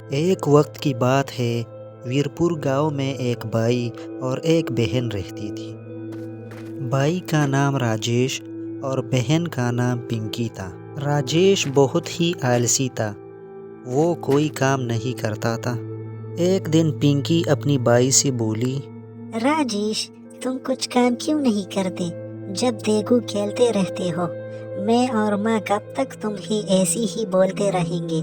एक वक्त की बात है। वीरपुर गांव में एक भाई और एक बहन रहती थी। भाई का नाम राजेश और बहन का नाम पिंकी था। राजेश बहुत ही आलसी था। वो कोई काम नहीं करता था। एक दिन पिंकी अपनी भाई से बोली, राजेश, तुम कुछ काम क्यों नहीं करते? जब देखो खेलते रहते हो। मैं और माँ कब तक तुम ही ऐसी ही बोलते रहेंगे?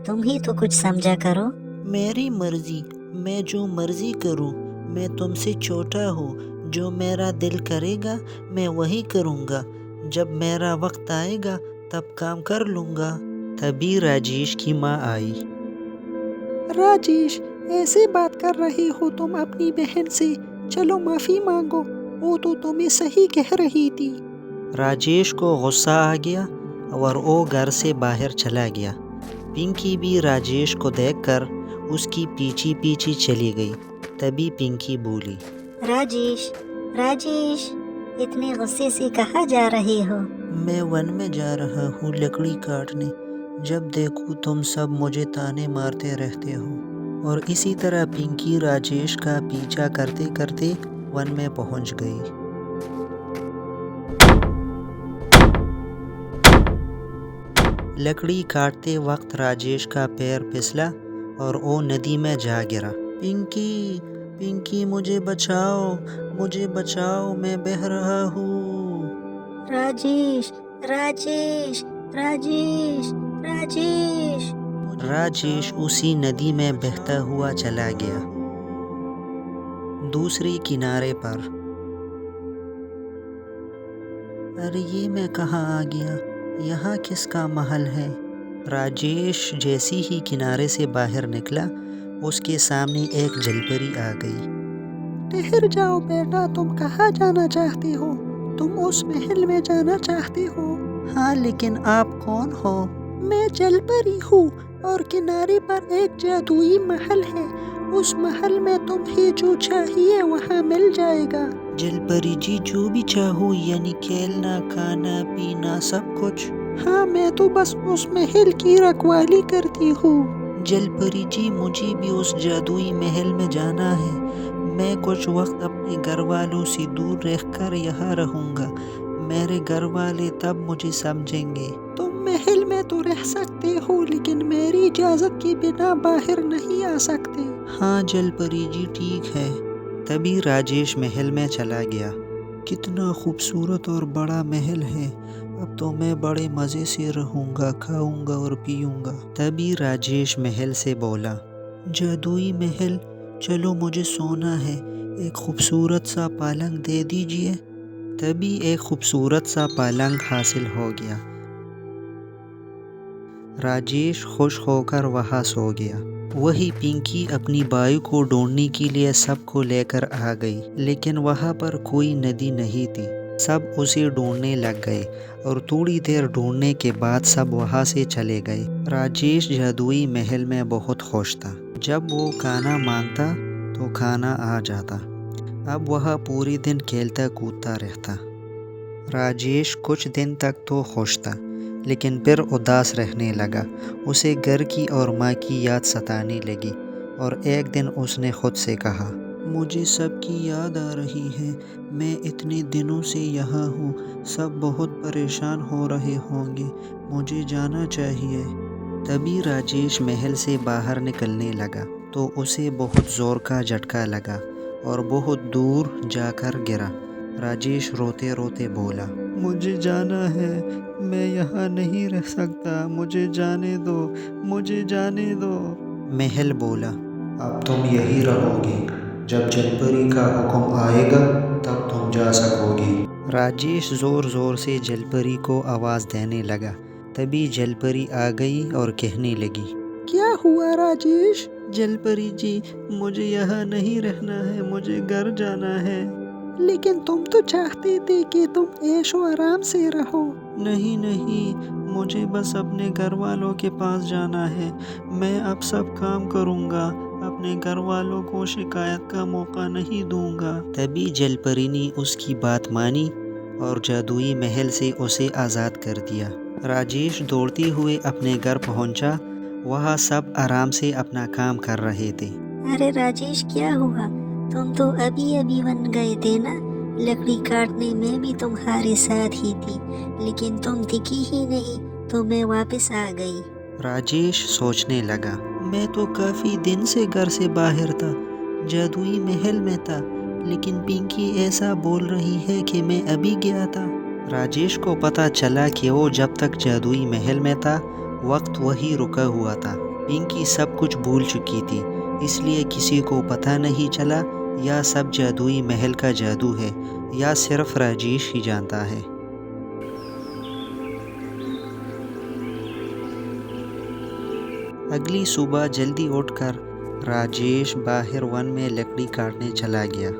तुम ही तो कुछ समझा करो। मेरी मर्जी, मैं जो मर्जी करूं। मैं तुमसे छोटा हूँ। जो मेरा दिल करेगा मैं वही करूँगा। जब मेरा वक्त आएगा तब काम कर लूँगा। तभी राजेश की माँ आई। राजेश, ऐसे बात कर रहे हो तुम अपनी बहन से? चलो माफ़ी मांगो। वो तो तुम्हें सही कह रही थी। राजेश को गुस्सा आ गया और वो घर से बाहर चला गया। पिंकी भी राजेश को देखकर उसकी पीछे पीछे चली गई। तभी पिंकी बोली, राजेश, राजेश, इतने गुस्से से कहाँ जा रहे हो? मैं वन में जा रहा हूँ लकड़ी काटने। जब देखूँ तुम सब मुझे ताने मारते रहते हो। और इसी तरह पिंकी राजेश का पीछा करते करते वन में पहुँच गई। लकड़ी काटते वक्त राजेश का पैर फिसला और वो नदी में जा गिरा। पिंकी, पिंकी, मुझे बचाओ, मुझे बचाओ, मैं बह रहा हूँ। राजेश, राजेश, राजेश, राजेश। राजेश उसी नदी में बहता हुआ चला गया। दूसरे किनारे पर, अरे ये मैं कहाँ आ गया? यहाँ किसका महल है? राजेश जैसी ही किनारे से बाहर निकला, उसके सामने एक जलपरी आ गई। ठहर जाओ बेटा, तुम कहाँ जाना चाहते हो? तुम उस महल में जाना चाहते हो? हाँ, लेकिन आप कौन हो? मैं जलपरी हूँ और किनारे पर एक जादुई महल है। उस महल में तुम्हें जो चाहिए वहाँ मिल जाएगा। जलपरी जी, जो भी चाहो, यानी खेलना, खाना, पीना, सब कुछ? हाँ, मैं तो बस उस महल की रखवाली करती हूँ। जलपरी जी, मुझे भी उस जादुई महल में जाना है। मैं कुछ वक्त अपने घर वालों से दूर रहकर यहाँ रहूँगा। मेरे घर वाले तब मुझे समझेंगे। तुम महल में तो रह सकते हो, लेकिन मेरी इजाज़त के बिना बाहर नहीं आ सकते। हाँ जलपरी जी, ठीक है। तभी राजेश महल में चला गया। कितना खूबसूरत और बड़ा महल है। अब तो मैं बड़े मज़े से रहूँगा, खाऊंगा और पीऊँगा। तभी राजेश महल से बोला, जादुई महल, चलो मुझे सोना है। एक खूबसूरत सा पलंग दे दीजिए। तभी एक खूबसूरत सा पलंग हासिल हो गया। राजेश खुश होकर वहाँ सो गया। वही पिंकी अपनी भाई को ढूंढने के लिए सबको लेकर आ गई, लेकिन वहाँ पर कोई नदी नहीं थी। सब उसे ढूंढने लग गए और थोड़ी देर ढूंढने के बाद सब वहाँ से चले गए। राजेश जादुई महल में बहुत खुश था। जब वो खाना मांगता तो खाना आ जाता। अब वह पूरे दिन खेलता कूदता रहता। राजेश कुछ दिन तक तो खुश था, लेकिन फिर उदास रहने लगा। उसे घर की और माँ की याद सताने लगी और एक दिन उसने खुद से कहा, मुझे सबकी याद आ रही है। मैं इतने दिनों से यहाँ हूँ। सब बहुत परेशान हो रहे होंगे। मुझे जाना चाहिए। तभी राजेश महल से बाहर निकलने लगा तो उसे बहुत ज़ोर का झटका लगा और बहुत दूर जाकर गिरा। राजेश रोते रोते बोला, मुझे जाना है। मैं यहाँ नहीं रह सकता। मुझे जाने दो, मुझे जाने दो। महल बोला, अब तुम यही रहोगे। जब जलपरी का हुक्म आएगा तब तुम जा सकोगे। राजेश जोर जोर से जलपरी को आवाज़ देने लगा। तभी जलपरी आ गई और कहने लगी, क्या हुआ राजेश? जलपरी जी, मुझे यहाँ नहीं रहना है। मुझे घर जाना है। लेकिन तुम तो चाहते थे कि तुम ऐशो आराम से रहो। नहीं नहीं, मुझे बस अपने घर वालों के पास जाना है। मैं अब सब काम करूँगा। अपने घर वालों को शिकायत का मौका नहीं दूंगा। तभी जलपरी ने उसकी बात मानी और जादुई महल से उसे आज़ाद कर दिया। राजेश दौड़ते हुए अपने घर पहुंचा। वह सब आराम से अपना काम कर रहे थे। अरे राजेश, क्या हुआ? तुम तो अभी अभी बन गए थे ना। लकड़ी काटने में भी तुम्हारे साथ ही थी, लेकिन तुम दिखी ही नहीं तो मैं वापस आ गई। राजेश सोचने लगा, मैं तो काफ़ी दिन से घर से बाहर था, जादुई महल में था, लेकिन पिंकी ऐसा बोल रही है कि मैं अभी गया था। राजेश को पता चला कि वो जब तक जादुई महल में था वक्त वही रुका हुआ था। पिंकी सब कुछ भूल चुकी थी, इसलिए किसी को पता नहीं चला या सब जादुई महल का जादू है या सिर्फ राजेश ही जानता है। अगली सुबह जल्दी उठकर राजेश बाहर वन में लकड़ी काटने चला गया।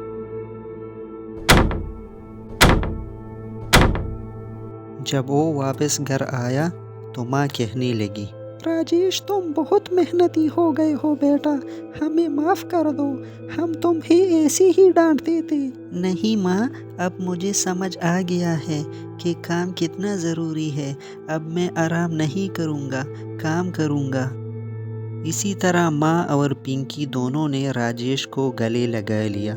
जब वो वापस घर आया तो माँ कहने लगी, राजेश तुम बहुत मेहनती हो गए हो बेटा, हमें माफ़ कर दो, हम तुम्हें ऐसे ही डांटते थे। नहीं माँ, अब मुझे समझ आ गया है कि काम कितना ज़रूरी है। अब मैं आराम नहीं करूँगा, काम करूँगा। इसी तरह माँ और पिंकी दोनों ने राजेश को गले लगा लिया।